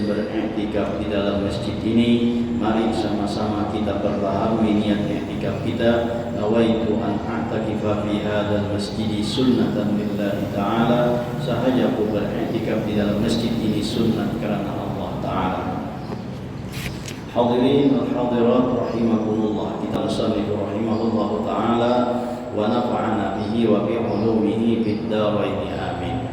sedang beriktikaf di dalam masjid ini, mari sama-sama kita perbaharui niat iktikaf kita. Nawaitu an a'takifa fi hadzal masjid sunnatan lillahi ta'ala. Sahaja aku beriktikaf di dalam masjid ini sunnat karena Allah Ta'ala. Hadirin wal hadirat rahimakumullah. Kita musannif rahimahullah ta'ala wa nafa'ana bihi wa bi ulumihi fid dharain amin.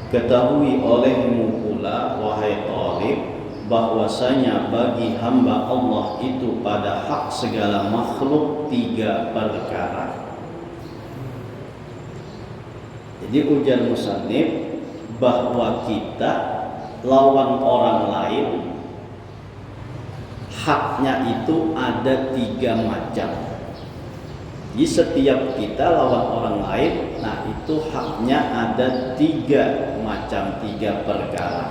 Ketahui olehmu pula wahai talib, bahwasanya bagi hamba Allah itu pada hak segala makhluk 3 perkara. Jadi ujar musannif bahwa kita lawan orang lain haknya itu ada 3 macam. Jadi setiap kita lawan orang lain, nah itu haknya ada 3 macam, 3 perkara.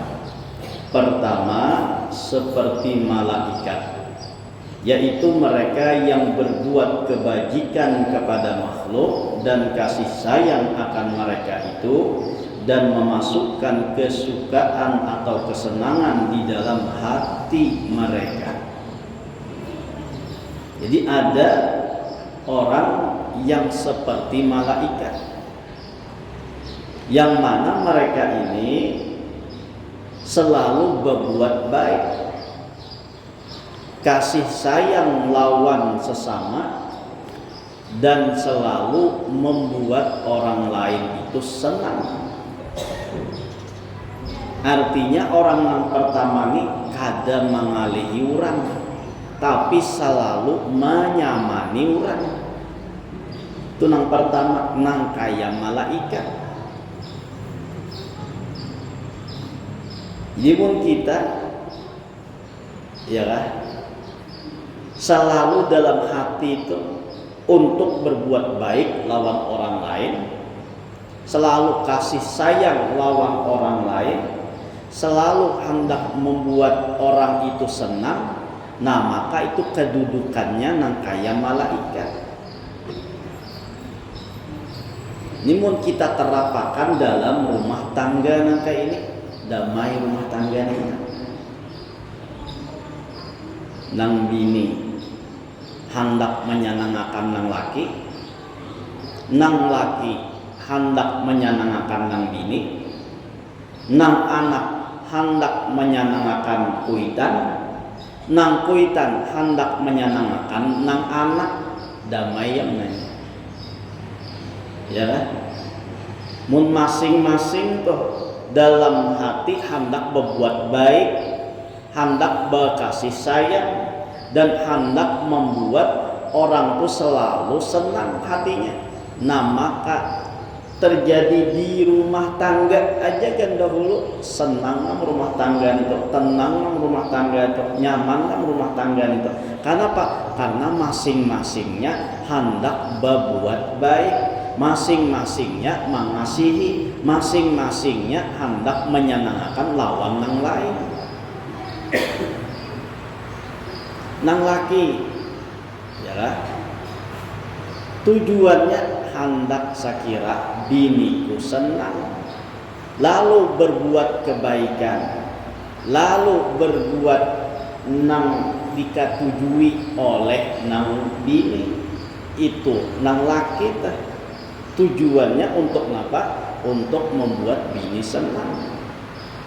Pertama, seperti malaikat, yaitu mereka yang berbuat kebajikan kepada makhluk dan kasih sayang akan mereka itu, dan memasukkan kesukaan atau kesenangan di dalam hati mereka. Jadi ada orang yang seperti malaikat, yang mana mereka ini selalu berbuat baik, kasih sayang lawan sesama, dan selalu membuat orang lain itu senang. Artinya orang yang pertama ini kada mengalihi orang, tapi selalu menyamani orang. Itu yang pertama, nang kaya malaikat. Jadi pun kita, ya kan, selalu dalam hati itu untuk berbuat baik lawan orang lain, selalu kasih sayang lawan orang lain, selalu hendak membuat orang itu senang. Nah maka itu kedudukannya nang kaya malaikat. Ini mun kita terapkan dalam rumah tangga nang kayak ini, damai rumah tangga ini. Nang bini hendak menyenangkan nang laki, nang laki hendak menyenangkan nang bini, nang anak hendak menyenangkan kuitan, nang kuitan hendak menyenangkan nang anak, damai yang nanya. Ya kan? Mun masing-masing tuh dalam hati hendak berbuat baik, hendak berkasih sayang, dan hendak membuat orang tuh selalu senang hatinya. Nah maka terjadi di rumah tangga aja kan dahulu senang rumah tangga itu, tenang rumah tangga itu, nyaman rumah tangga itu. Karena apa? Karena masing-masingnya hendak berbuat baik, masing-masingnya mengasihi, masing-masingnya hendak menyenangkan lawan yang lain. Nang laki, ya, tujuannya hendak sakira biniku senang, lalu berbuat kebaikan, lalu berbuat nang dikatujui oleh nang bini itu, nang laki teh. Tujuannya untuk apa? Untuk membuat bini senang.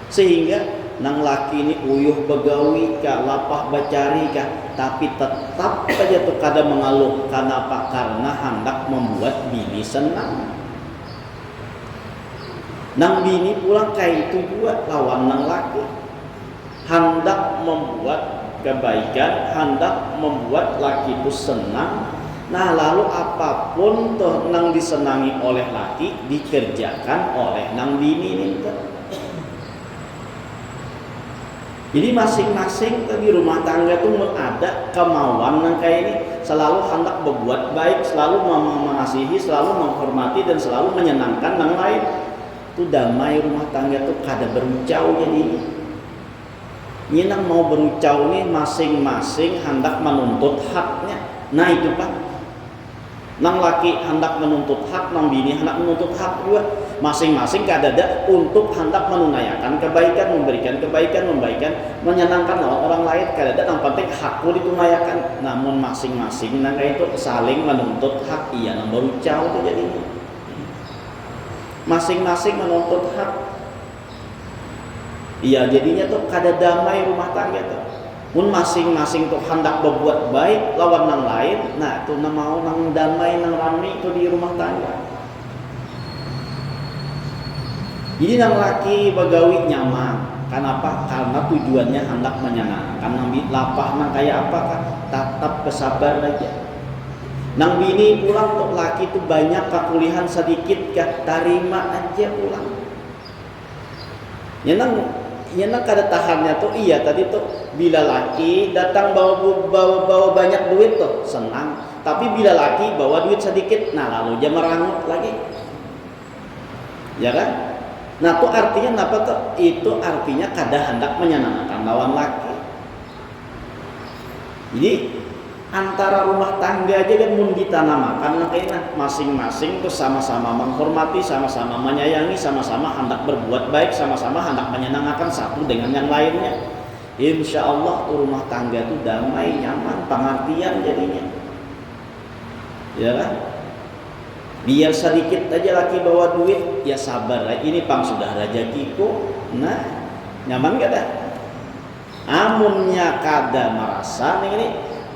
Sehingga nang laki ini uyuh begawi kah, lapah bacari kah, tapi tetap aja tuh kada mengeluh. Karena apa? Karena hendak membuat bini senang. Nang bini pulang kayak itu juga lawan nang laki, hendak membuat kebaikan, hendak membuat laki itu senang. Nah lalu apapun tuh nang disenangi oleh laki dikerjakan oleh nang bini ini tuh. Jadi masing-masing di rumah tangga tuh ada kemauan nang kayak ini, selalu hendak berbuat baik, selalu mengasihi, selalu menghormati, dan selalu menyenangkan nang lain. Itu damai rumah tangga tuh kada berucau ini. Ini nang mau berucau nih masing-masing hendak menuntut haknya. Nah itu Pak. Nang laki hendak menuntut hak, nang bini hendak menuntut hak juga. masing-masing kadada untuk hendak menunaikan kebaikan, memberikan kebaikan, menyenangkan orang lain kadada yang penting hakku ditunaikan. Namun masing-masing nang itu saling menuntut hak, iya nang baru jauh itu jadinya. Masing-masing menuntut hak. Iya jadinya tuh kada damai rumah tangga tuh. Mun masing-masing tuh hendak berbuat baik lawan nang lain, nah itu mau nang damai nang rami itu di rumah tangga. Jadi nang laki bagawi nyaman. Kenapa? Karena tujuannya hendak menyenangkan. Nang lapah nang kayak apa kan? Tetap kesabar aja. Nang bini pulang tuh laki tuh banyak kekulihan sedikit kah? Tarima aja pulang. Ya nang kada tahannya tuh iya tadi tuh bila laki datang bawa banyak duit tuh senang, tapi bila laki bawa duit sedikit nah lalu dia merangut lagi, ya kan? Nah tuh artinya apa tuh? Itu artinya kada hendak menyenangkan lawan laki. Jadi antara rumah tangga aja kan mun ditanamakan makanya masing-masing tuh sama-sama menghormati, sama-sama menyayangi, sama-sama hendak berbuat baik, sama-sama hendak menyenangkan satu dengan yang lainnya. Insya Allah tuh rumah tangga tuh damai, nyaman, pengertian jadinya. Ya kan? Biar sedikit aja laki bawa duit, ya sabar lah. Ini pang sudah rezekiku. Nah, nyaman gak dah? Amunnya kada merasa nih ini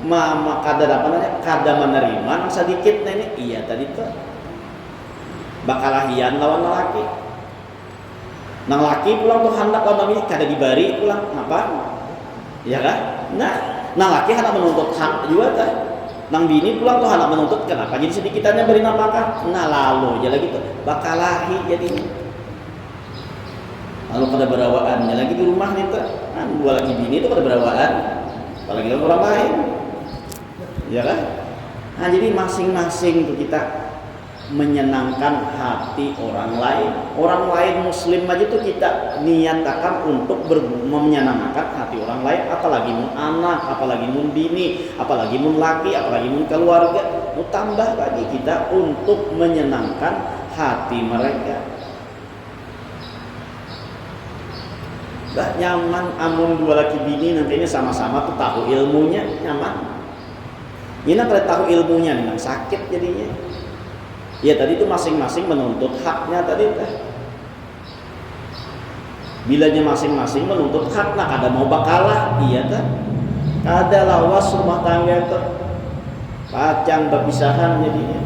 mama kada apa namanya kada menerima nang sedikit nah ini iya tadi tuh bakalahian lawan laki nang laki pulang tuh hendak lawan ini kada dibari pulang apa ya kan nah nang laki hendak menuntut hak juga kan nang bini pulang tuh hendak menuntut kenapa jadi sedikitannya beri nafkah nah lalu aja lagi tuh bakalahi jadinya lalu kada berawaannya lagi di rumah nih tuh kan dua laki bini itu kada berawaan apalagi orang lain. Ya kan? Nah jadi masing-masing tuh kita menyenangkan hati orang lain. Orang lain muslim aja tuh kita niatakan untuk menyenangkan hati orang lain. Apalagi mun anak, apalagi mun bini, apalagi mun laki, apalagi mun keluarga. Mau tambah lagi kita untuk menyenangkan hati mereka. Gak nyaman amun dua laki bini nantinya sama-sama tuh tahu ilmunya nyaman. Ini kalau tahu ilmunya nih, sakit jadinya. Ya tadi itu masing-masing menuntut haknya tadi teh. Bilanya masing-masing menuntut hak, nah kada mau bakalah, iya teh. Kada lawas rumah tangga teh. Pacang berpisahan jadinya.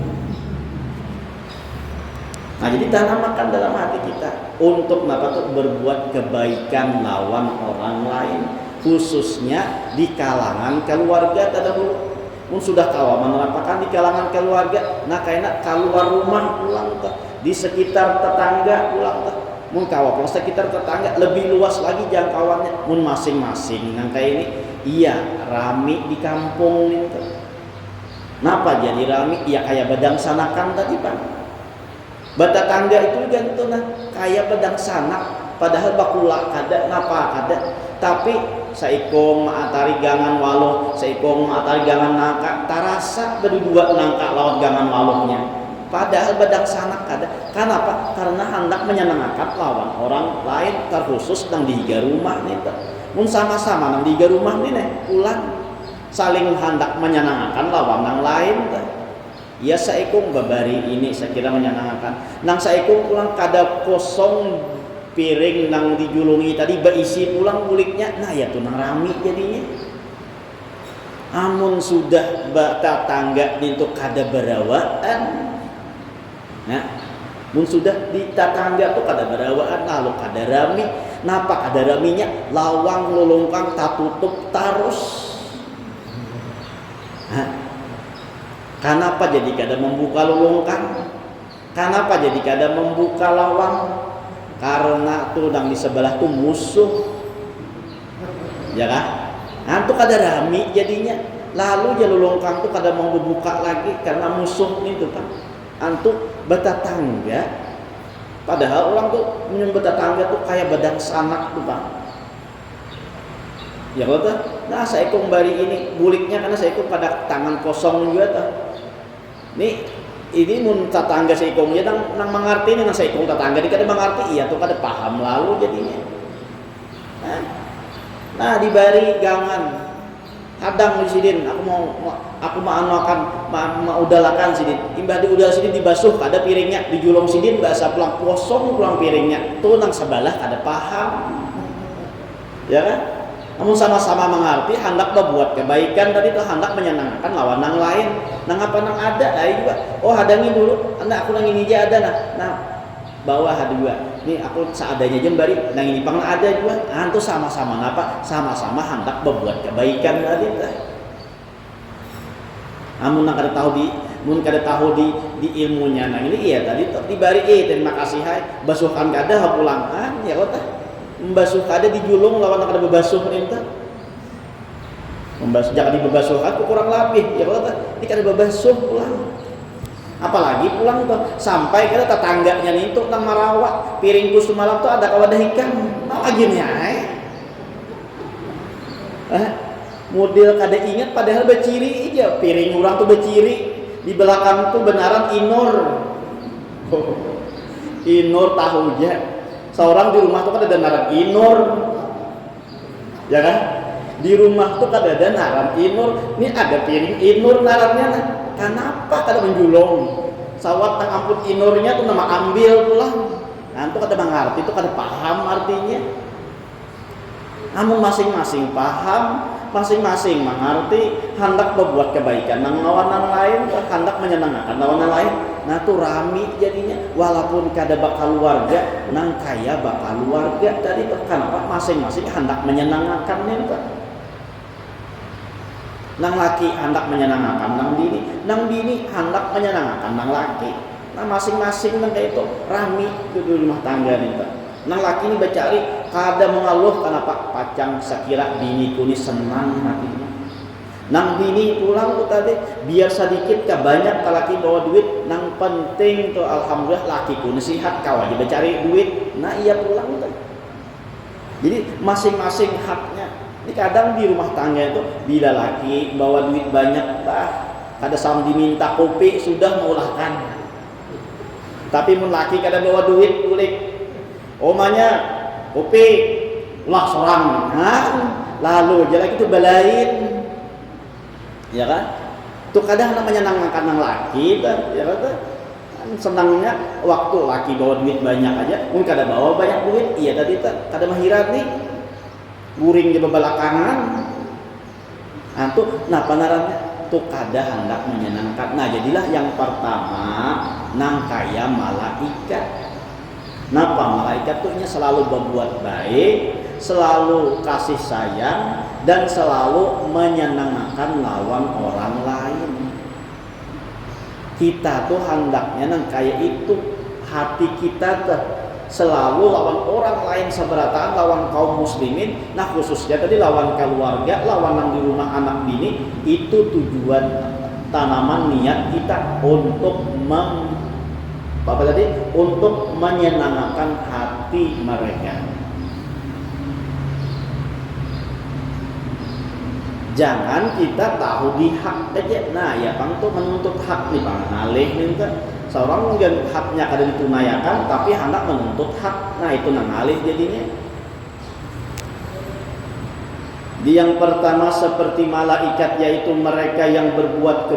Nah jadi tanamkan dalam hati kita untuk apa tuh berbuat kebaikan lawan orang lain, khususnya di kalangan keluarga terdahulu. Mun sudah kawan menerapkan di kalangan keluarga, nah kayaknya keluar rumah pulang tuh, di sekitar tetangga pulang tuh, mun kawan sekitar tetangga lebih luas lagi jangkauannya, mun masing-masing nah kayak ini, iya rami di kampung itu. Napa jadi rami? Iya kayak bedang sanakan tadi pak. Tetangga itu kan tuh nah kayak bedang sanak, padahal bakula kada, napa kada, tapi saikong atari gangan waloh, saikong atari gangan nangka, tarasa berdua nangka lawan gangan walohnya. Padahal bedang sanak kada. Kenapa? Karena hendak menyenangkan lawan orang lain, terkhusus nang dihiga rumah nih. Mun sama-sama nang dihiga rumah nih pulang saling hendak menyenangkan lawan nang lain. Ya saikong babari ini saya kira menyenangkan. Nang saikong pulang kada kosong piring nang dijulungi tadi berisi pulang buliknya, nah ya tuh nang rami jadinya. Amun sudah tetangga itu kada berawaan, nah, mun sudah di tetangga tuh kada berawaan, lalu kada rami, napa kada raminya? Lawang lolongkang tak tutup tarus. Nah, kenapa jadi kada membuka lolongkang? Kenapa jadi kada membuka lawang? Karena tuh yang di sebelah tuh musuh, ya kan? Antu kada rami jadinya, lalu jalulongkang tuh kada mau buka lagi karena musuh itu kan. Antu bertetangga, padahal orang tuh menyebut tetangga tuh kayak bedang sanak tuh bang. Ya betul. Nah saikung bari ini buliknya karena saikung pada tangan kosong juga tuh. Nih ini mun tetangga seikong ya nang mengerti ini nang seikong tetangga di kada mengerti iya tuh kada paham lalu jadinya. Nah dibari gangan hadang di sidin aku mau akan udalakan sidin imbah di udal sidin dibasuh kada piringnya dijulung sidin bahasa pulang kosong pulang piringnya tuh nang sebelah kada paham ya kan. Namun sama-sama mengerti hendak berbuat kebaikan tadi itu hendak menyenangkan lawan yang lain. Nang apa nang ada juga. Oh hadangi dulu. Anda aku nang ini aja ada nah bawah ada juga. Nih aku seadanya jembari nang ini pang ada juga. Antu sama-sama apa? Sama-sama hendak berbuat kebaikan tadi. Namun nang kada tahu di ilmunya nang ini iya tadi dibari terima kasih hai basuhkan kada pulangan ya kota. Membasuh kada dijulung lawan kada bebasuh perintah. Membasuh jangan dibebasuh aku kurang lebih ya kalau ini kada bebasuh pulang. Apalagi pulang tuh sampai kada tetangganya nintuk nang marawak piringku semalam tuh ada kawadah ikan. Mau lagi nih model kada ingat padahal beciri aja piring orang tuh beciri di belakang tuh benaran inor. Inor tahu aja. Seorang di rumah tuh kan ada naran inor, ya kan? Di rumah tuh kan ada naran inor. Ini ada piring inor narannya. Nah, kenapa kada menjulung? Sawat tang ampun inornya tuh nama ambil pulang. Nah, itu kada mengerti, itu kada paham artinya. Namun masing-masing paham, masing-masing mengerti, hendak berbuat kebaikan. Nang lawan lain, hendak menyenangkan lawan lain. Nah tuh rami jadinya walaupun kada bakal keluarga nang kaya bakal keluarga tadi kenapa masing-masing hendak menyenangkan nih nang laki hendak menyenangkan nang bini hendak menyenangkan nang laki. Nah masing-masing nang kayak itu rami di rumah tangga nih nang laki ini becari kada mengeluh kenapa pacang sekira biniku ini senang hatinya. Nang bini pulang tuh tadi biar sedikit ke banyak laki bawa duit nang penting tuh alhamdulillah lakiku nasihat kau aja mencari duit nah iya pulang tuh. Jadi masing-masing haknya. Ini kadang di rumah tangga itu bila laki bawa duit banyak kada sam diminta kopi sudah meulahkan. Tapi mun laki kada bawa duit kulik omanya kopi ulah sorang lalu jalan itu balain. Ya kan? Tuh kadang menyenangkan nang laki kan, ya kan? Senangnya waktu laki bawa duit banyak aja, mungkin kada bawa banyak duit, iya tadi kada mahirat nih. Guring di belakangan. Nah tuh nah panarannya tuh kada hendak menyenangkan. Nah jadilah yang pertama nang kaya malaikat. Napa malaikat tuh selalu berbuat baik, selalu kasih sayang dan selalu menyenangkan lawan orang lain. Kita tuh hendaknya nang kayak itu hati kita tuh selalu lawan orang lain seberataan lawan kaum muslimin. Nah khususnya tadi lawan keluarga, lawan yang di rumah anak bini itu tujuan tanaman niat kita untuk untuk menyenangkan hati mereka. Jangan kita tahu di hak aja. Nah ya bang tuh menuntut hak nih bang ngalih nih kan. Seorang mungkin haknya kada ditunaikan tapi hendak menuntut hak. Nah itu ngalih jadinya. Yang pertama seperti malaikat yaitu mereka yang berbuat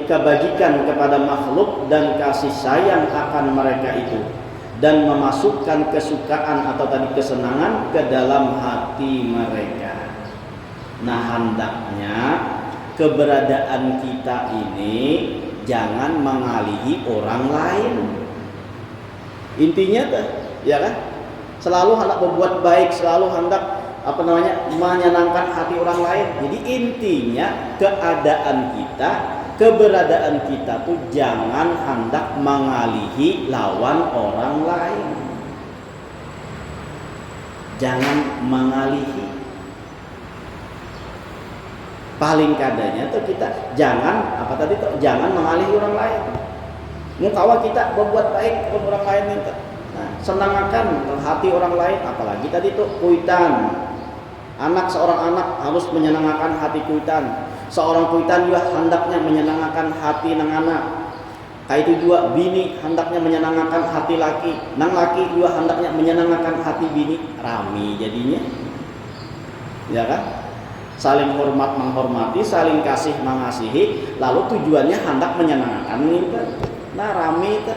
kebajikan kepada makhluk dan kasih sayang akan mereka itu dan memasukkan kesukaan atau tadi kesenangan ke dalam hati mereka. Nah hendaknya keberadaan kita ini jangan mengalihi orang lain. Intinya ya kan? Selalu hendak berbuat baik, selalu hendak menyenangkan hati orang lain. Jadi intinya keadaan kita, keberadaan kita tuh jangan hendak mengalihi lawan orang lain. Jangan mengalihi. Paling kadanya tuh kita jangan jangan mengalihi orang lain. Mukawa kita berbuat baik kepada orang lain minta. Nah, senangkan hati orang lain, apalagi tadi tuh kuitan. Seorang anak harus menyenangkan hati kuitan. Seorang kuitan juga hendaknya menyenangkan hati nang anak. Kayak itu juga bini hendaknya menyenangkan hati laki, nang laki juga hendaknya menyenangkan hati bini, rami jadinya. Ya kan? Saling hormat menghormati, saling kasih mengasihi, lalu tujuannya hendak menyenangkan gitu. Nah, rami itu.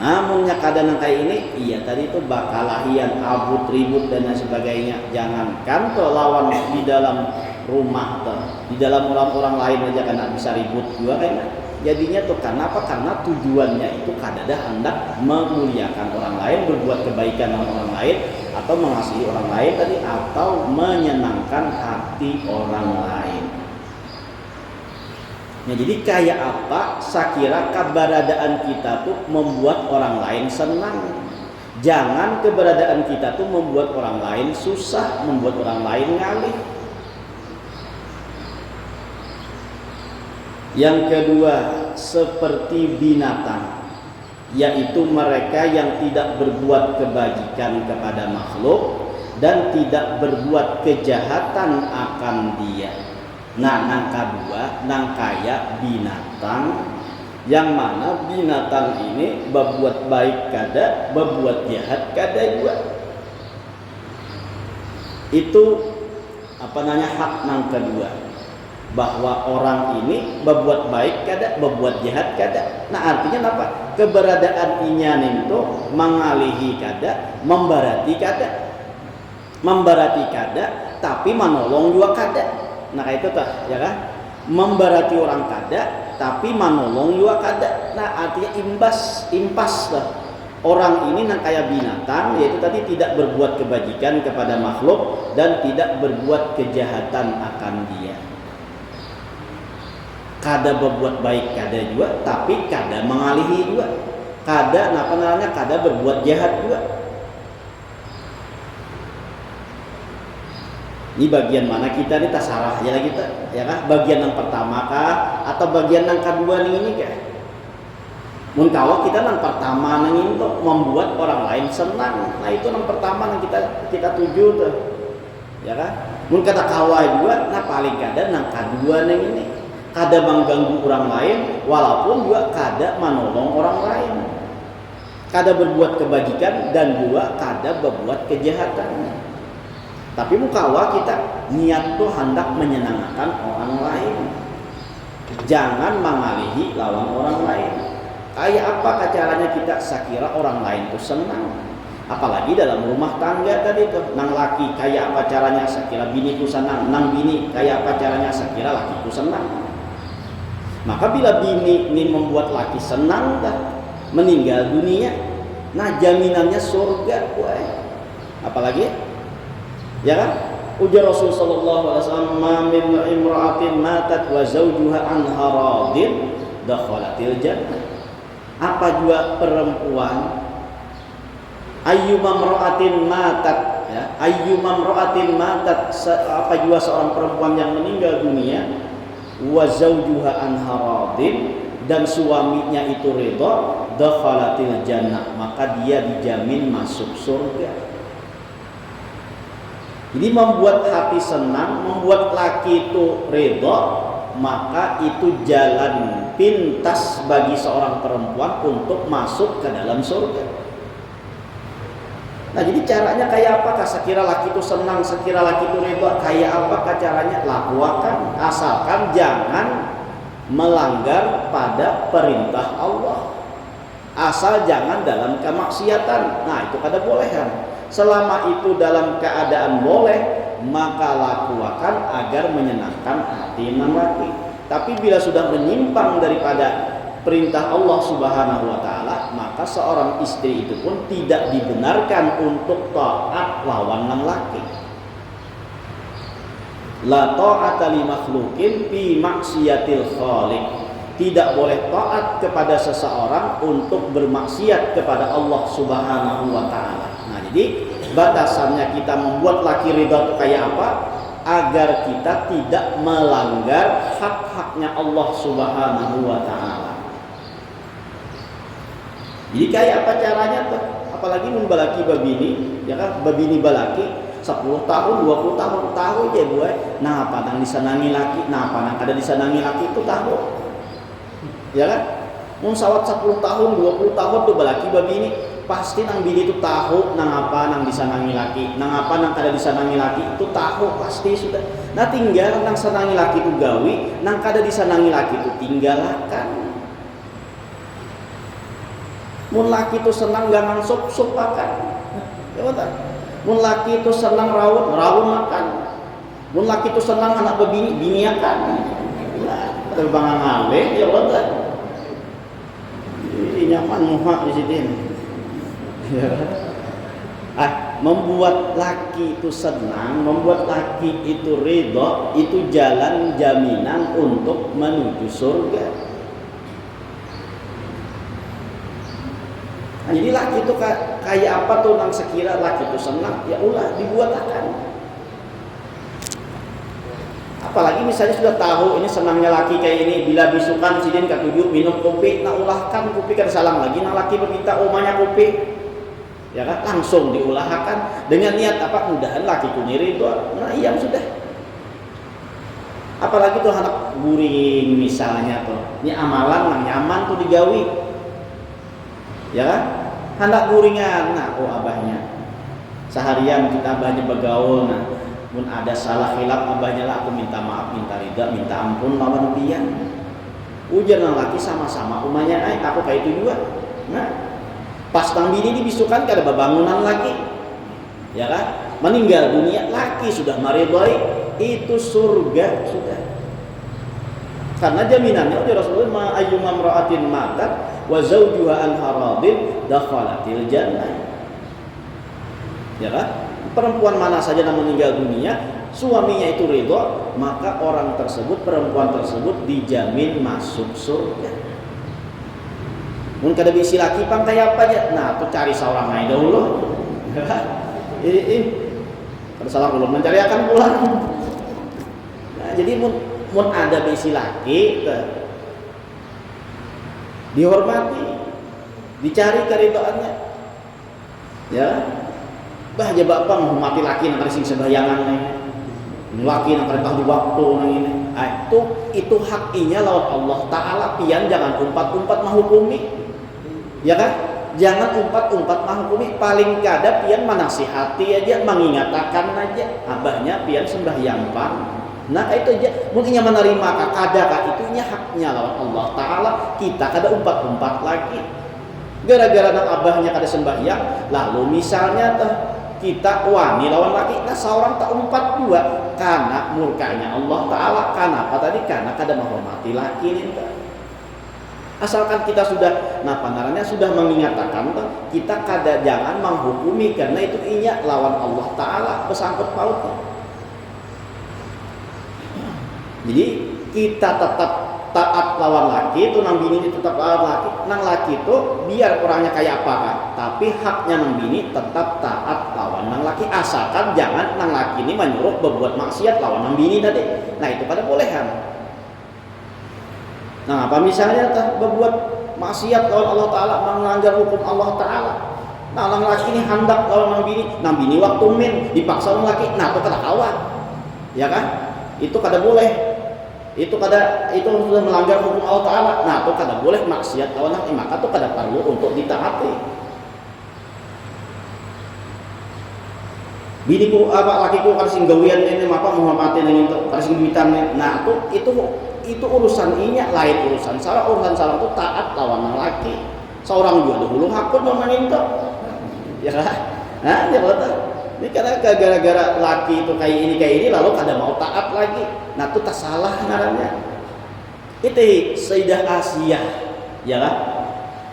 Amunnya keadaan kayak ini, iya tadi itu bakal lahian, abut, ribut dan lain sebagainya. Jangankan tuh lawan di dalam rumah tuh, di dalam orang lain aja kan bisa ribut juga kayaknya. Jadinya tuh kenapa? Karena tujuannya itu kadada hendak memuliakan orang lain, berbuat kebaikan dengan orang lain, atau mengasihi orang lain tadi, atau menyenangkan hati orang lain. Nah, jadi kayak apa? Saya kira keberadaan kita tuh membuat orang lain senang. Jangan keberadaan kita tuh membuat orang lain susah, membuat orang lain ngalih. Yang kedua, seperti binatang, yaitu mereka yang tidak berbuat kebajikan kepada makhluk dan tidak berbuat kejahatan akan dia. Nah, nang kedua, nang kaya binatang, yang mana binatang ini berbuat baik kada, berbuat jahat kada juga. Itu apa namanya hak nang kedua, bahwa orang ini berbuat baik kada, berbuat jahat kada. Nah, artinya apa? Keberadaan inya itu mengalihi kada, membarati kada, tapi menolong juga kada. Nah, itu tah, ya kan? Membarati orang kada, tapi menolong juga kada. Nah, artinya impas lah. Orang ini yang kayak binatang, yaitu tadi tidak berbuat kebajikan kepada makhluk dan tidak berbuat kejahatan akan dia. Kada berbuat baik kada juga, tapi kada mengalihi juga. Kada kada berbuat jahat juga. Ini bagian mana kita nih tasarah ya kita, ya kan? Bagian yang pertama kah atau bagian yang kedua nih ini kah? Mun kalau kita yang pertama nih itu membuat orang lain senang. Nah, itu yang pertama yang kita tuju tuh. Ya kan? Mun kata kawai juga, nah paling kada yang kedua nih ini. Kada mengganggu orang lain walaupun juga kada menolong orang lain. Kada berbuat kebajikan dan juga kada berbuat kejahatan. Tapi mukawa kita niat tuh hendak menyenangkan orang lain. Jangan mengalihi lawan orang lain. Kayak apa caranya kita sekira orang lain tuh senang. Apalagi dalam rumah tangga tadi tuh, nang laki kayak apa caranya sekira biniku senang, nang bini kayak apa caranya sekira lakiku senang. Maka bila bini ini membuat laki senang dah, meninggal dunia, nah jaminannya surga, boy. Apalagi ya kan? Ujar Rasul sallallahu alaihi wasallam, "Ma min imra'atin matat wa zawjuha anha radin dakhalatil jannah." Apa juga perempuan ayyuma imra'atin matat, ya, ayyuma imra'atin matat, apa juga seorang perempuan yang meninggal dunia wa zawjuha anha radin, dan suaminya itu ridha, dakhalatil jannah, maka dia dijamin masuk surga. Jadi membuat hati senang, membuat laki itu ridha, maka itu jalan pintas bagi seorang perempuan untuk masuk ke dalam surga. Nah, jadi caranya kayak apa? Sekira laki itu senang, sekira laki itu ridha, kayak apa caranya? Lakukan, asalkan jangan melanggar pada perintah Allah. Asal jangan dalam kemaksiatan. Nah, itu kada bolehan. Selama itu dalam keadaan boleh, maka lakukan agar menyenangkan hati nang laki. Tapi bila sudah menyimpang daripada perintah Allah Subhanahu wa taala, maka seorang istri itu pun tidak dibenarkan untuk taat lawan nang laki. La ta'ata li makhluqin fi maksiatil khaliq. Tidak boleh taat kepada seseorang untuk bermaksiat kepada Allah Subhanahu wa taala. Nah, jadi batasannya kita membuat laki ridha itu kayak apa? Agar kita tidak melanggar hak-haknya Allah Subhanahu wa taala. Jadi kayak apa caranya tuh? Apalagi mun balaki babini, ya kan? Babini balaki 10 tahun, 20 tahun tahu aja gue. Nah, apa nang disenangi laki, nah apa nang kada disenangi laki itu tahu. Ya kan? Mun sawat 10 tahun 20 tahun tuh balaki babi ini pasti nang bini itu tahu nang apa nang disanangi laki, nang apa nang kada disanangi laki itu tahu pasti sudah. Nah tinggal nang senangi laki itu gawi, nang kada disanangi laki itu tinggalkan. Mun laki itu senang gangan sup makan, ya betul. Mun laki itu senang rawon makan. Mun laki itu senang anak bebini biniakan. Nah, terbangan ngale, ya betul. Ini nyaman muha di sini. Ya. Membuat laki itu senang, membuat laki itu ridho, itu jalan jaminan untuk menuju surga. Nah, jadi laki itu kayak apa tuh nang sekira laki itu senang, ya ulah dibuat akan. Apalagi misalnya sudah tahu ini senangnya laki kayak ini, bila bisukan sidin ketujuh minum kopi, nah ulahkan kopi kan salam lagi, nah laki meminta omanya kopi, ya kan langsung diulahkan dengan niat apa mudahan laki itu nyiri itu, nah iya sudah. Apalagi tuh anak guring misalnya tuh, ini amalan nang nyaman tuh digawi. Ya kan? Hendak guringan, nah abahnya seharian kita abahnya begaul, nah pun ada salah hilap abahnya lah aku minta maaf, minta ridha, minta ampun lawan dia. Ujar nang laki sama-sama umanya aku kayak itu juga. Nah pas nang bini dibisukan kada bangunan lagi, ya kan? Meninggal dunia laki sudah maridhoi itu surga sudah. Karena jaminannya udah Rasulullah ma ayyuma imra'atin matat wa zawjuha an haradin dakhalatil jannah. Ya kan? Perempuan mana saja yang meninggal dunia, suaminya itu ridho, maka orang tersebut, perempuan tersebut dijamin masuk surga. Mun kada bisi laki pang kayak apa aja, nah tuh cari seorang lain dahulu. Kada salah belum mencari akan pulang. Nah, jadi mun ada bisi laki dihormati, dicari keridoannya, ya. Bah aja bapak menghormati laki yang sing sembayangan nih, laki yang tahu di waktu ini. Itu hakinya lawan Allah Taala. Pian jangan umpat-umpat menghukumi, ya kan? Jangan umpat-umpat menghukumi. Paling kada pian menasihati aja, mengingatkan aja. Abahnya pian sembahyang pang. Nah itu aja mungkinnya menerima kada itunya haknya lawan Allah Ta'ala. Kita kada umpat-umpat lagi gara-gara nak abahnya kada sembahyang, lalu misalnya kita wani lawan laki, nah seorang tak umpat dua karena murkanya Allah Ta'ala. Karena apa tadi? Karena kada menghormati laki ini. Asalkan kita sudah pandarannya sudah mengingatkan, kita kada jangan menghukumi karena itu inya lawan Allah Ta'ala bersangkut pautnya. Jadi kita tetap taat lawan laki itu, nang bini tetap lawan laki, nang laki itu biar orangnya kayak apa kan, tapi haknya nang bini tetap taat lawan nang laki, asalkan jangan nang laki ini menyuruh berbuat maksiat lawan nang bini tadi. Nah itu pada bolehan. Nah apa misalnya berbuat maksiat lawan Allah Ta'ala, melanggar hukum Allah Ta'ala, nah nang laki ini hendak lawan nang bini waktu min dipaksa nang laki, nah itu kada kawan, ya kan? Itu kada boleh. Itu sudah melanggar hukum Allah Ta'ala. Nah itu kada boleh maksiat lawan laki, maka itu kada perlu untuk ditaati. Biniku apa lakiku kada sing gawian ini apa menghormati ning itu kada sing duitan. Nah itu urusan inya, lain urusan salah itu taat lawan laki. Seorang juga dahulu hakun nang itu. Ya kan? Nah, ya betul. Ini karena gara-gara laki itu kayak ini lalu kada mau taat lagi. Nah itu tak salah namanya. Itu Sayyidah Asiyah, ya kan?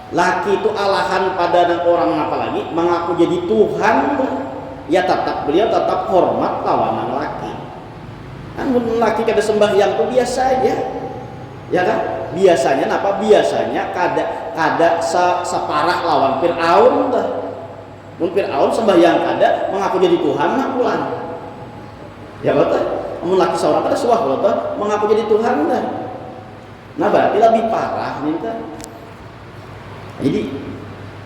Laki itu alahan pada orang apa lagi mengaku jadi Tuhan, ya beliau tetap hormat lawan laki. Kan laki kada sembahyang itu biasa aja, ya kan? Biasanya apa? Biasanya kada separah lawan Fir'aun dah. Mun Fir'aun sembahyang kada mengaku jadi Tuhan nak pulang. Ya betul. Mun laki seorang kada suah betul mengaku jadi Tuhan dah. Nah berarti lebih parah nih kan. Jadi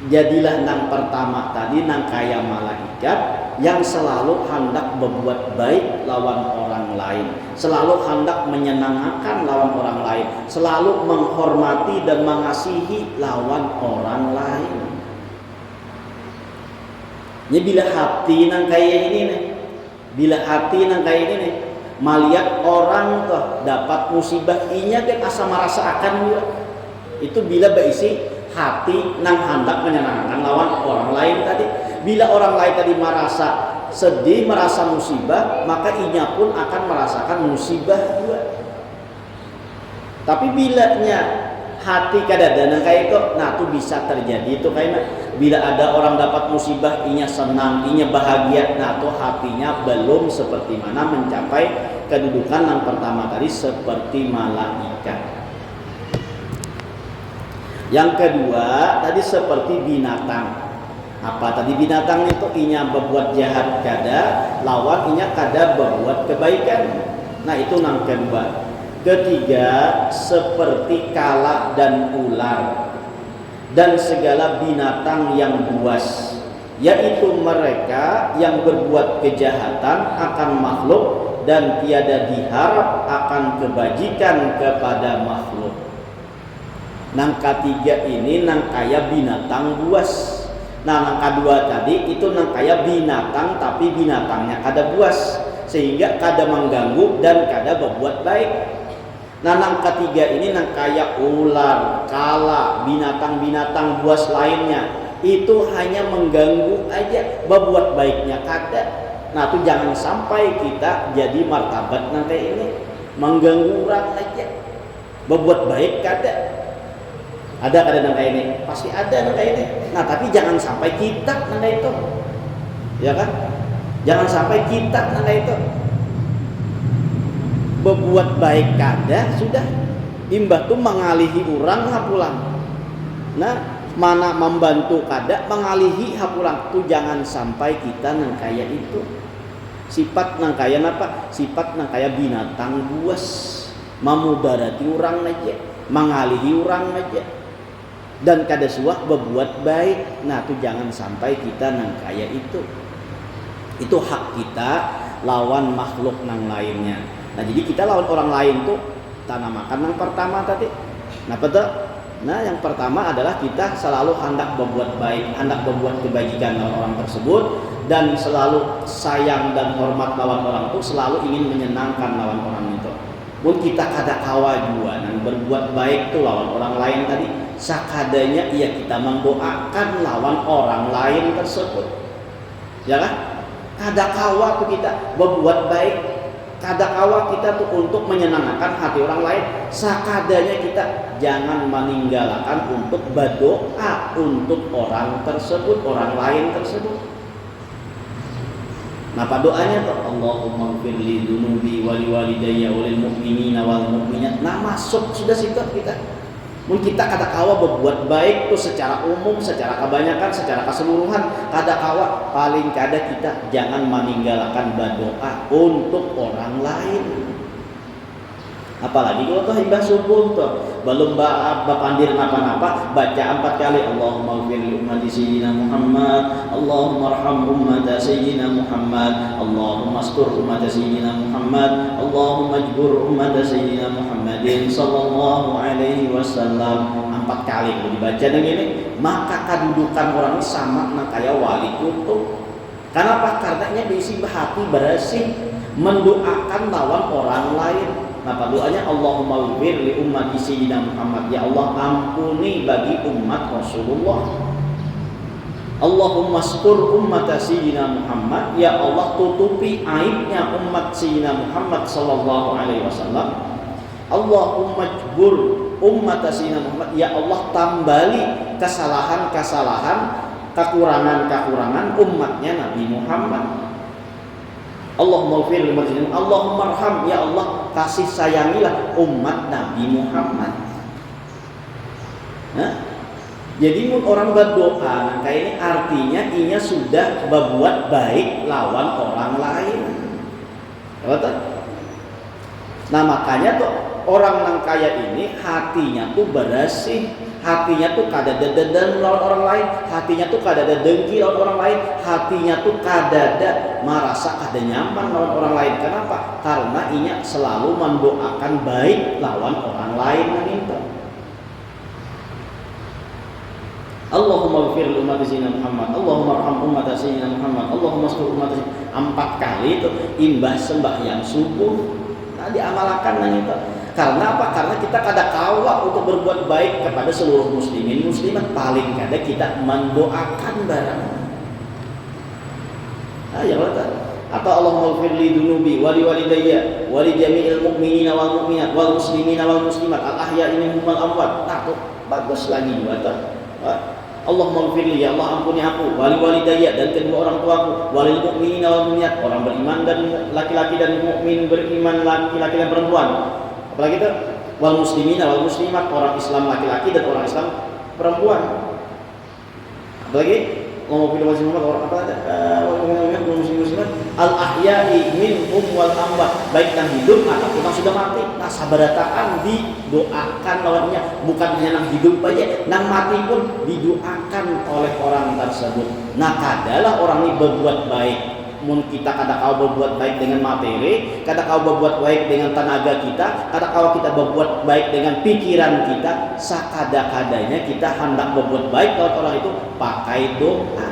jadilah nang pertama tadi nang kaya malaikat, yang selalu hendak berbuat baik lawan orang lain, selalu hendak menyenangkan lawan orang lain, selalu menghormati dan mengasihi lawan orang lain. Ini bila hati nang kayak ini nih, bila hati nang kayak ini nih, melihat orang tuh dapat musibah, inya kan asa merasa akan juga. Itu bila berisi hati nang hendak menyenangkan lawan orang lain tadi. Bila orang lain tadi merasa sedih, merasa musibah, maka inya pun akan merasakan musibah juga. Tapi bilanya hati kadang-kadang kayak itu, nah itu bisa terjadi itu kayak bila ada orang dapat musibah, inya senang, inya bahagia, nah itu hatinya belum seperti mana mencapai kedudukan yang pertama tadi seperti malaikat. Yang kedua tadi seperti binatang. Apa tadi binatang itu? Inya berbuat jahat kada, lawan inya kada berbuat kebaikan. Nah itu yang kedua. Ketiga seperti kala dan ular dan segala binatang yang buas, yaitu mereka yang berbuat kejahatan akan makhluk dan tiada diharap akan kebajikan kepada makhluk. Nang ketiga ini nang kaya binatang buas. Nah nang kedua tadi itu nang kaya binatang tapi binatangnya kada buas sehingga kada mengganggu dan kada berbuat baik. Nah nang ketiga ini nang kaya ular, kala, binatang-binatang buas lainnya itu hanya mengganggu aja, berbuat baiknya kada. Nah itu jangan sampai kita jadi martabat nang kayak ini, mengganggu orang aja, berbuat baik kada. Ada kadang kayak ini, pasti ada kayak ini. Nah tapi jangan sampai kita nang itu, ya kan? Jangan sampai kita nang itu berbuat baik kada sudah, imbah tu mengalihi orang hapulang. Nah mana membantu kada mengalihi hapulang tu jangan sampai kita nang kaya itu. Sifat nang kaya apa? Sifat nang kaya binatang buas, memudarati orang aja, mengalihi orang aja. Dan kada suah berbuat baik. Nah itu jangan sampai kita nang kaya itu. Itu hak kita lawan makhluk nang lainnya. Nah jadi kita lawan orang lain tuh tanamakan yang pertama tadi. Nah betul. Nah yang pertama adalah kita selalu hendak berbuat baik, hendak berbuat kebajikan lawan orang tersebut, dan selalu sayang dan hormat lawan orang itu, selalu ingin menyenangkan lawan orang itu. Pun kita kada kawa juga dan berbuat baik tuh lawan orang lain tadi. Sakadanya ia kita mendoakan lawan orang lain tersebut. Ya kan? Kada kawa tuh kita berbuat baik, kada kawa kita tuh untuk menyenangkan hati orang lain. Sakadanya kita jangan meninggalkan untuk berdoa untuk orang tersebut, orang lain tersebut. Nah apa doanya tuh? Allahumma ighfirli dzunubi wa liwalidayya wa lil mu'minina wal mu'minat. Nah masuk sudah situ kita. Mungkin kita kada kawa berbuat baik tuh secara umum, secara kebanyakan, secara keseluruhan kada kawa. Paling kada kita jangan meninggalkan berdoa untuk orang lain. Apalagi kalau tuh imbah subuh tuh belum bapandir napa-napa, baca 4 kali Allahumma ighfir li ummati sayyidina Muhammad, Allahumma arham ummata sayyidina Muhammad, Allahumma astur ummata sayyidina Muhammad, Allahumma ajbur ummata sayyidina Muhammadin sallallahu alaihi wasallam. 4 kali kalau dibaca dengan ini, maka kedudukan orang ini sama nang kaya wali kutub. Kenapa? Karenanya diisi hati bersih mendoakan lawan orang lain. Nah doanya Allahumma ighfir li ummati sayyidina Muhammad, ya Allah ampuni bagi umat Rasulullah. Allahumma astur umat sayyidina Muhammad, ya Allah tutupi aibnya umat sayyidina Muhammad sallallahu alaihi wasallam. Allahumma jbur umat sayyidina Muhammad, ya Allah tambali kesalahan-kesalahan, kekurangan-kekurangan umatnya Nabi Muhammad. Allahumma ighfir li ummati, Allahumma arham, ya Allah kasih sayangilah umat Nabi Muhammad. Nah, jadi orang berdoa, nah kayak ini artinya inya sudah berbuat baik lawan orang lain. Betul? Nah makanya tuh orang yang kaya ini hatinya tuh bersih, hatinya tuh kada dendam lawan orang lain, hatinya tuh kada ada dengki lawan orang lain, hatinya tuh kada ada merasa kada nyaman lawan orang lain. Kenapa? Karena inya selalu mendoakan baik lawan orang lain meminta. Allahumma ighfir li ummati sayyidina Muhammad, Allahumma arham ummati sayyidina Muhammad, Allahumma astur ummati. 4 kali itu imbas sembahyang subuh. Nah, diamalkan itu. Karena apa? Karena kita kada kawa untuk berbuat baik kepada seluruh muslimin muslimat, paling kada kita mendoakan barang. Nah, ya Allah. Atau Allahumma ighfir li dunubi wa li walidayya wa li jami'il mu'minina wal mu'minat wal muslimina wal muslimat al ahya'i minhum wal amwat. Nah, tuh bagus lagi juga tuh. Allahumma ighfirli, ya Allah ampuni aku, wali walidayya dan kedua orang tuaku, walil mu'minina wal mu'minat, orang beriman dan laki-laki dan mukmin beriman laki-laki dan perempuan. Apalagi itu wal muslimina wal muslimat, orang Islam laki-laki dan orang Islam perempuan. Apalagi ngomong pilih wajib orang apa ada muslim-muslimat al ahya'i minhum wal amwat, baik yang hidup ataupun yang sudah mati. Nah, sabarataan didoakan lawannya, bukan hanya yang hidup aja, yang mati pun didoakan oleh orang tersebut. Nah, kadalah orang ini berbuat baik. Mun kita kada kau berbuat baik dengan materi, kada kau berbuat baik dengan tenaga kita, kada kau kita berbuat baik dengan pikiran kita, sakada-kadanya kita hendak berbuat baik kalau orang itu pakai doa.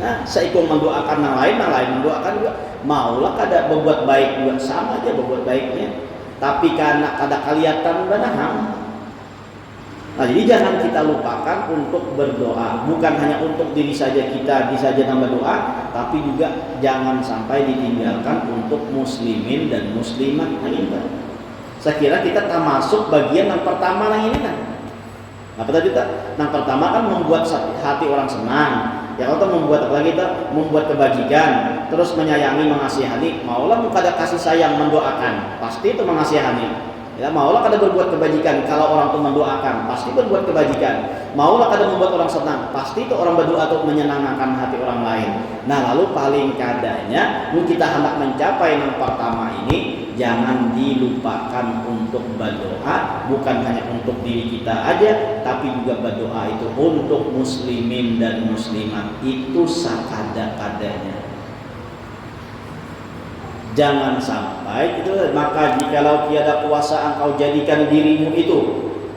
Nah, seikung mendoakan yang lain mendoakan juga. Maulah kada berbuat baik juga, sama aja berbuat baiknya. Tapi karena kada kelihatan benahang. Nah, jadi jangan kita lupakan untuk berdoa. Bukan hanya untuk diri saja kita saja nambah doa, tapi juga jangan sampai ditinggalkan untuk muslimin dan muslimat. Nah, saya kira kita termasuk bagian yang pertama yang ini kan. Apa tadi kita? Yang pertama kan membuat hati orang senang. Yang kedua membuat apa lagi kita? Membuat kebajikan, terus menyayangi, mengasihani. Maulah kada kasih sayang mendoakan, pasti itu mengasihani. Ya, maulah kada berbuat kebajikan, kalau orang itu mendoakan pasti berbuat kebajikan. Maulah kada membuat orang senang, pasti itu orang berdoa untuk menyenangkan hati orang lain. Nah, lalu paling kadanya kita hendak mencapai yang pertama ini, jangan dilupakan untuk berdoa, bukan hanya untuk diri kita aja, tapi juga berdoa itu untuk muslimin dan muslimat, itu sakada-kadanya. Jangan sampai itu, maka jikalau tiada kuasa engkau jadikan dirimu itu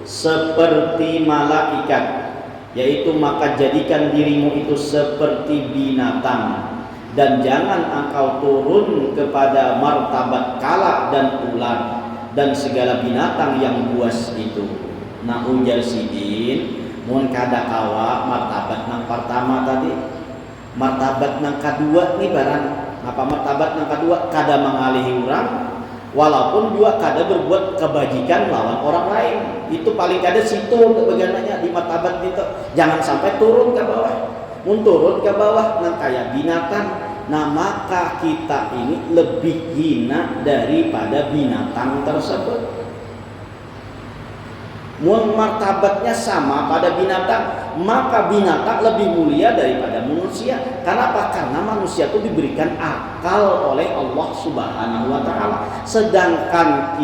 seperti malaikat, yaitu maka jadikan dirimu itu seperti binatang, dan jangan engkau turun kepada martabat kala dan ular dan segala binatang yang buas itu. Nah, ujar sidin mun kada kawa martabat nang pertama tadi, martabat nang kedua nih barang apa martabat yang kedua, kada mengalihi orang, walaupun juga kada berbuat kebajikan lawan orang lain. Itu paling kada situ bagiannya di martabat itu. Jangan sampai turun ke bawah. Mun turun ke bawah nang kayak binatang, nah maka kita ini lebih hina daripada binatang tersebut. Mun martabatnya sama pada binatang, maka binatang lebih mulia daripada manusia. Kenapa? Karena manusia itu diberikan akal oleh Allah Subhanahu wa taala. Sedangkan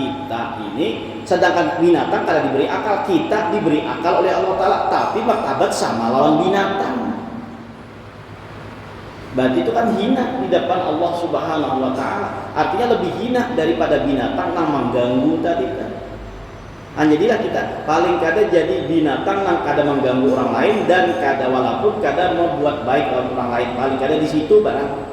binatang kada diberi akal, kita diberi akal oleh Allah taala, tapi martabat sama lawan binatang. Berarti itu kan hina di depan Allah Subhanahu wa taala. Artinya lebih hina daripada binatang yang mengganggu tadi kan. Jadilah kita paling kada jadi binatang yang kada mengganggu orang lain dan kada walaupun kada membuat baik lawan orang lain, paling kada di situ barang.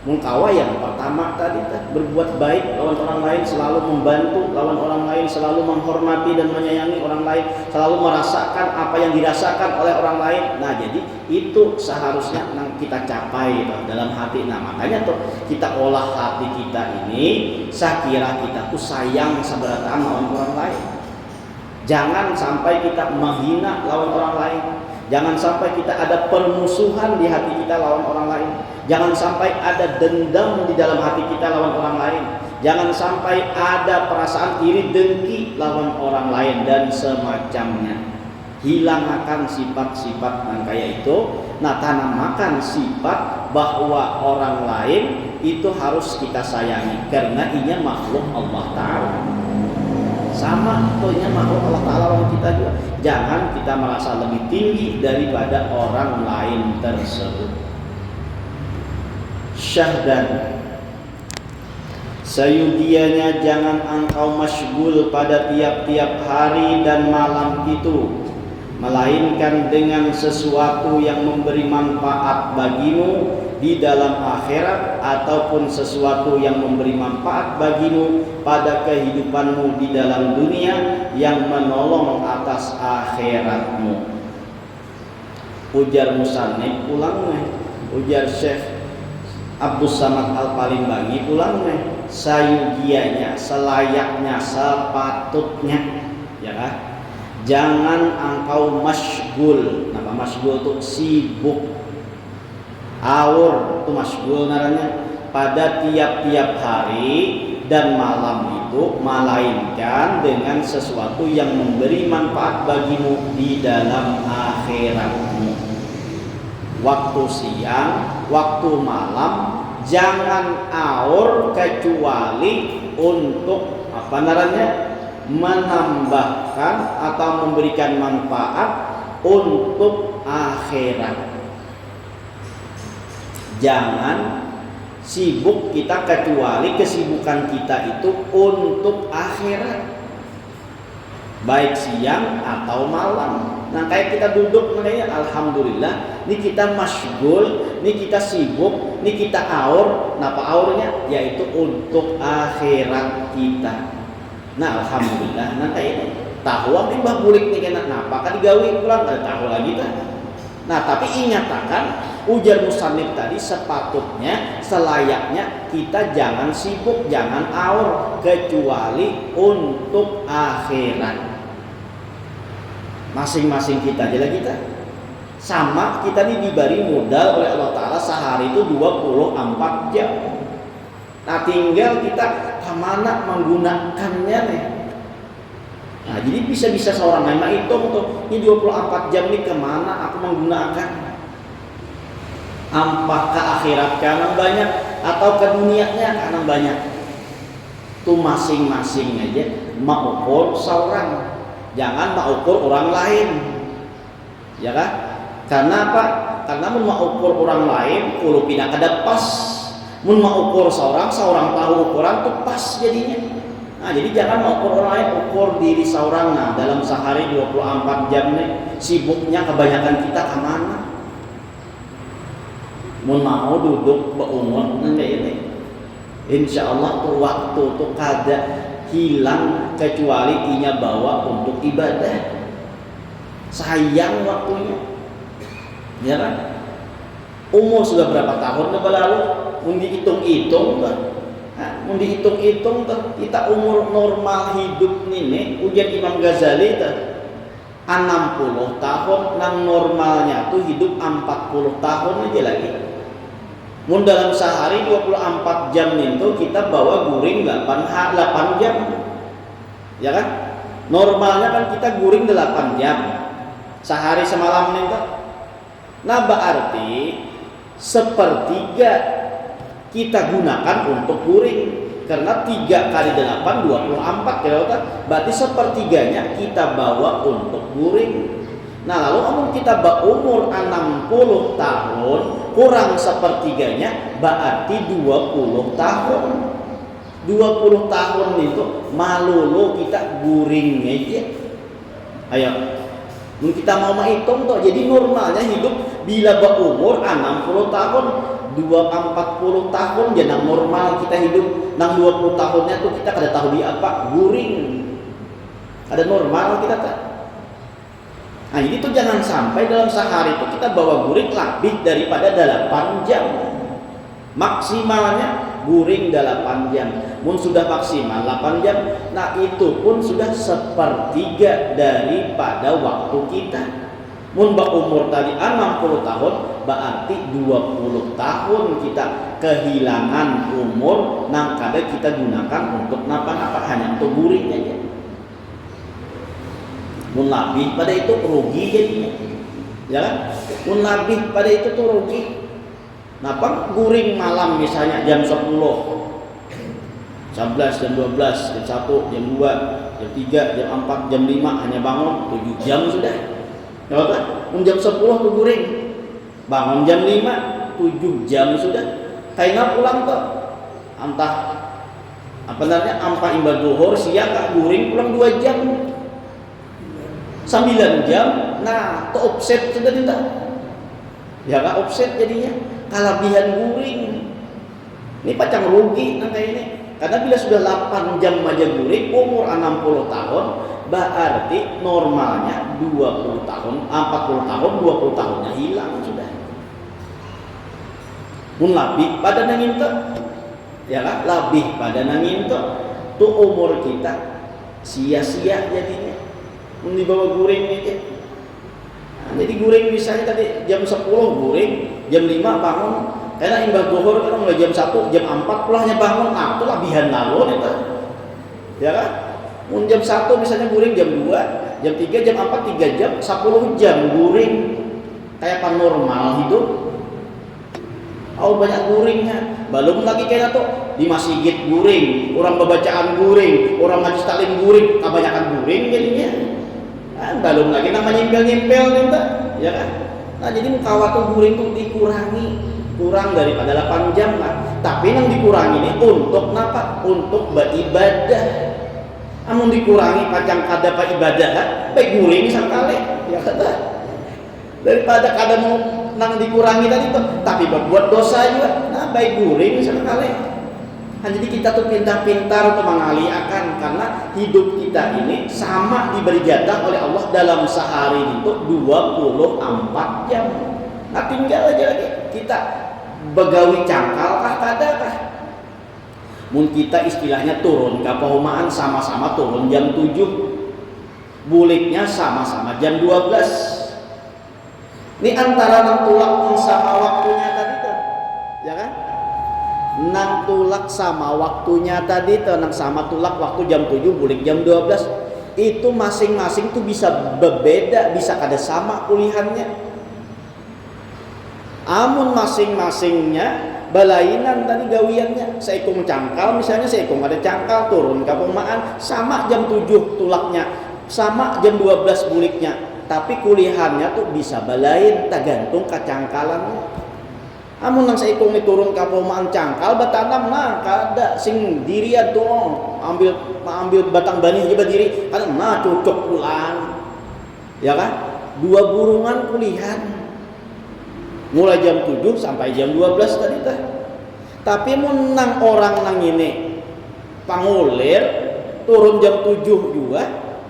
Mengkawa yang pertama tadi berbuat baik lawan orang lain, selalu membantu lawan orang lain, selalu menghormati dan menyayangi orang lain, selalu merasakan apa yang dirasakan oleh orang lain. Nah, jadi itu seharusnya yang kita capai dalam hati. Nah, makanya tuh kita olah hati kita ini, saya kira kita tuh sayang sabarataan lawan orang lain. Jangan sampai kita menghina lawan orang lain. Jangan sampai kita ada permusuhan di hati kita lawan orang lain. Jangan sampai ada dendam di dalam hati kita lawan orang lain. Jangan sampai ada perasaan iri dengki lawan orang lain dan semacamnya. Hilangkan sifat-sifat yang kayak itu. Nah, tanamakan sifat bahwa orang lain itu harus kita sayangi karena inya makhluk Allah Ta'ala. sama tentunya makhluk Allah Ta'ala orang kita juga. Jangan kita merasa lebih tinggi daripada orang lain tersebut. Syahdan, sayudianya jangan engkau masyghul pada tiap-tiap hari dan malam itu, melainkan dengan sesuatu yang memberi manfaat bagimu di dalam akhirat ataupun sesuatu yang memberi manfaat bagimu pada kehidupanmu di dalam dunia yang menolong atas akhiratmu. Ujar musannif ulang nih, ujar Syekh Abdul Samad Al-Palimbangi ulang nih, sayugianya, selayaknya, sepatutnya, ya kan? Jangan engkau masyghul. Nama masyghul itu sibuk, aur itu masyghul namanya, pada tiap-tiap hari dan malam itu, melainkan dengan sesuatu yang memberi manfaat bagimu di dalam akhiratmu. Waktu siang, waktu malam, jangan aur kecuali untuk apa namanya, menambahkan atau memberikan manfaat untuk akhirat. Jangan sibuk kita kecuali kesibukan kita itu untuk akhirat, baik siang atau malam. Nah, kayak kita duduk makanya alhamdulillah, ini kita masyghul, ini kita sibuk, ini kita aur. Napa aurnya? Yaitu untuk akhirat kita. Nah, alhamdulillah, nah kayak ini tahu apa mbah bulik nih kena napa kan digawi pulang ada tahu lagi kan. Nah, tapi ingatkan ujar musannif tadi, sepatutnya, selayaknya kita jangan sibuk, jangan aur kecuali untuk akhirat. Masing-masing kita aja lah kita. Sama kita nih diberi modal oleh Allah Ta'ala sehari itu 24 jam. Nah, tinggal kita kemana menggunakannya nih. Nah, jadi bisa-bisa seorang memang hitung tuh, ini 24 jam ini kemana aku menggunakan. Apakah akhirat karena banyak atau ke dunianya karena banyak. Itu masing-masing aja mau ukur seorang. Jangan mau ukur orang lain. Ya kan? Karena apa? Karena mau ukur orang lain, kalau pindah kada pas. Mun mau ukur seorang tahu ukuran tuh pas jadinya. Nah, jadi jangan mau ukur orang lain, ukur diri seorang. Nah, dalam sehari 24 jam nih, sibuknya kebanyakan kita kemana? Mun mau duduk berumur nanti ini, insya Allah tuh waktu tuh kada hilang kecuali inya bawa untuk ibadah. Sayang waktunya, ya kan? Umur sudah berapa tahun berlalu? Mun dihitung-hitung, mun dihitung-hitung kita umur normal hidup ini, ujian Imam Ghazali 60 tahun, nang normalnya tuh hidup 40 tahun aja lagi. Mun dalam sehari 24 jam itu kita bawa guring 8 jam. Ya kan? Normalnya kan kita guring 8 jam. Sehari semalam nih. Nah, berarti sepertiga kita gunakan untuk guring. Karena 3 kali 8 24 ya kan? Berarti sepertiganya kita bawa untuk guring. Nah, lalu kalau kita berumur 60 tahun kurang sepertiganya berarti 20 tahun. 20 tahun itu malulu kita guring aja. Ayo, kita mau menghitung tuh. Jadi normalnya hidup bila berumur 60 tahun, 40 tahun jangan normal kita hidup. Nang 20 tahunnya tuh kita kada tahu di apa, guring. Ada normal kita tak. Nah, jadi tuh jangan sampai dalam sehari itu kita bawa guring lebih daripada 8 jam. Maksimalnya guring 8 jam. Mun sudah maksimal 8 jam, nah itu pun sudah sepertiga daripada waktu kita. Mun umur tadi 60 tahun, berarti 20 tahun kita kehilangan umur nang kada kita gunakan untuk napa-napa, hanya untuk guring aja. Mun lebih pada itu rugi jadinya, ya kan? Mun lebih pada itu tuh rugi. Napa guring malam misalnya jam 10, 11, jam 12, jam 1, jam 2, jam 3, jam 4, jam 5 hanya bangun 7 jam sudah. Ya kan? Jam 10 tuh guring. Bangun jam 5, 7 jam sudah. Kayak pulang tuh. Entah apa namanya, ampa imbal duhur, siang gak guring, pulang 2 jam. 9 jam. Nah, tuh offset sudah tidak. Ya gak offset jadinya. Kelebihan guring. Ini pacang rugi nang kayak ini. Karena bila sudah 8 jam aja guring, umur 60 tahun, berarti normalnya 20 tahun, 40 tahun, 20 tahunnya hilang sudah. Mun lebih pada nanginto, ya kan? Lebih pada nanginto, tuh umur kita sia-sia jadinya. Mun dibawa guring aja. Nah, jadi guring misalnya tadi jam 10 guring, jam 5 bangun. Karena imbal duhur kan mulai jam 1, jam 4 pulangnya bangun, nah itu labihan nalon itu. Ya kan? Mun jam 1 misalnya guring jam 2, jam 3, jam 4, 3 jam, 10 jam guring. Kayak panormal hidup. Oh banyak guringnya. Belum lagi kayak tuh di masjid guring, orang bacaan guring, orang majlis taklim guring, kebanyakan guring jadinya. Nah, belum lagi namanya nyimpel-nyimpel nih, ya kan? Nah, jadi muka tuh guring tuh dikurangi. Kurang daripada 8 jam lah. Tapi yang dikurangi ini untuk napa? Untuk beribadah. Amun dikurangi pacang kada pa ibadah, baik guring sakale. Ya kada. Daripada kada mau nang dikurangi tadi tuh, tapi berbuat dosa juga. Nah, baik guring sakale. Nah, jadi kita tuh pintar-pintar untuk mengalihkan karena hidup kita ini sama diberi jatah oleh Allah dalam sehari itu 24 jam. Nah, tinggal aja lagi kita begawi cangkal kah kada kah. Mun kita istilahnya turun ke paumaan sama-sama turun jam 7, buliknya sama-sama jam 12. Ini antara nang tulak sama waktunya tadi tuh, ya kan? Nang tulak sama waktunya tadi tuh, nang sama tulak waktu jam 7, bulik jam 12. Itu masing-masing tuh bisa berbeda, bisa kada sama kulihannya. Amun masing-masingnya balainan tadi gawiannya. Seikung cangkal misalnya, seikung ada cangkal turun ke pemaan sama jam 7 tulaknya, sama jam 12 buliknya. Tapi kulihannya tuh bisa balain tergantung kecangkalannya. Amun nang seikung turun ke pemaan cangkal batanam nah kada sing dirian tuh ambil batang banih aja berdiri kan nah cocok pulang. Ya kan? 2 burungan kulihan. Mulai jam 7 sampai jam 12 tadi teh. Tapi mun nang orang nang ini pangulir turun jam 7 juga,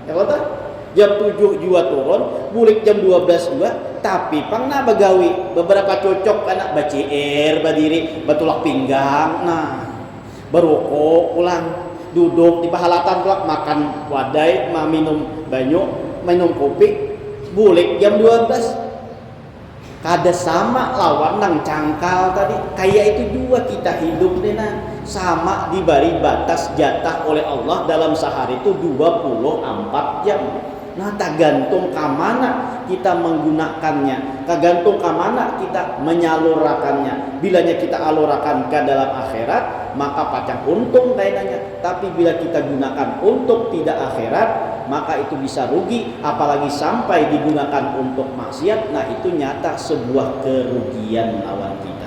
ya kata jam 7 juga turun, bulik jam 12 juga, tapi pangna bagawi beberapa cocok anak baciir, badiri, batulak pinggang, nah berokok pulang, duduk di pahalatan pulang makan wadai, minum banyu, minum kopi, bulik jam 12. Kada sama lawan nang cangkal tadi. Kayak itu juga kita hidup dena. Sama diberi batas jatah oleh Allah dalam sehari itu 24 jam. Nah, tergantung kamana kita menggunakannya, tergantung kamana kita menyalurakannya. Bilanya kita alurakan ke dalam akhirat, maka pacang untung kayaknya. Tapi bila kita gunakan untuk tidak akhirat, maka itu bisa rugi. Apalagi sampai digunakan untuk maksiat, nah itu nyata sebuah kerugian lawan kita.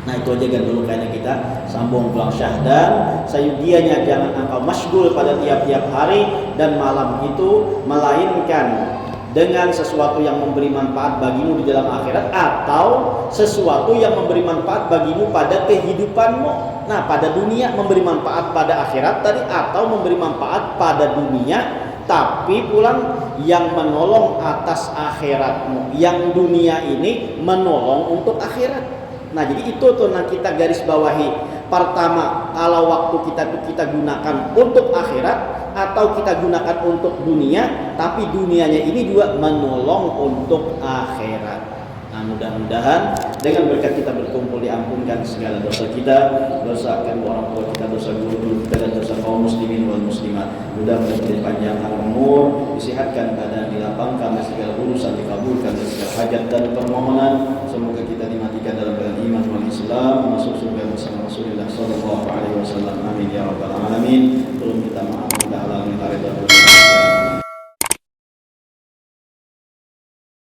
Nah itu aja kan dulu kayaknya kita sambung pulang syahdan. Sayudianya jangan engkau masyghul pada tiap-tiap hari dan malam itu, melainkan dengan sesuatu yang memberi manfaat bagimu di dalam akhirat atau sesuatu yang memberi manfaat bagimu pada kehidupanmu. Nah pada dunia memberi manfaat pada akhirat tadi, atau memberi manfaat pada dunia tapi pulang yang menolong atas akhiratmu, yang dunia ini menolong untuk akhirat. Nah jadi itu tuh yang kita garis bawahi. Pertama, kalau waktu kita gunakan untuk akhirat atau kita gunakan untuk dunia, tapi dunianya ini juga menolong untuk akhirat. Nah mudah-mudahan dengan berkat kita berkumpul diampunkan segala dosa kita, dosa kedua orang tua kita, dosa guru kita, dan dosa kaum muslimin wal muslimat. Mudah-mudahan dipanjangkan umur, disehatkan badan, dilapangkan segala urusan, dikabulkan segala hajat dan permohonan. Semoga kita dimatikan dalam keadaan iman wal Islam, masuk surga bersama Rasulullah sallallahu alaihi wasallam. Amin ya rabbal alamin. Belum kita maaf, kita halangi